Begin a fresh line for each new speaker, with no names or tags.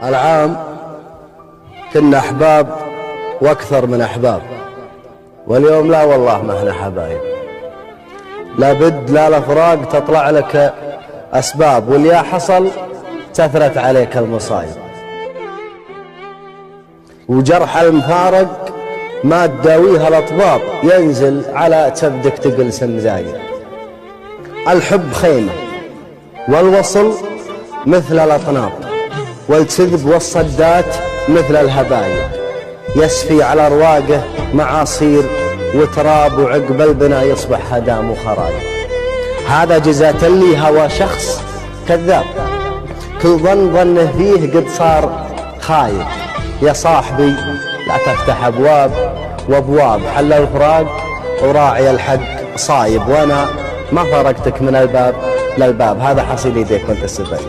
العام كنا أحباب وأكثر من أحباب، واليوم لا والله ما احنا حبايب. لابد لا الأفراق تطلع لك أسباب، واللي حصل تثرت عليك المصايب، وجرح المفارق ما تداويها الأطباب، ينزل على تبدك تقلس المزايد. الحب خيمة والوصل مثل الأطناب، والكذب والصدات مثل الهبايل، يسفي على رواقه معاصير وتراب، وعقب البنا يصبح هدام وخرايب. هذا جزاة اللي هوى شخص كذاب، كل ظنه فيه قد صار خايب. يا صاحبي لا تفتح أبواب وأبواب، حل الفراق وراعي الحق صايب، وأنا ما فرقتك من الباب للباب. هذا حصيل يديك وانت السبب.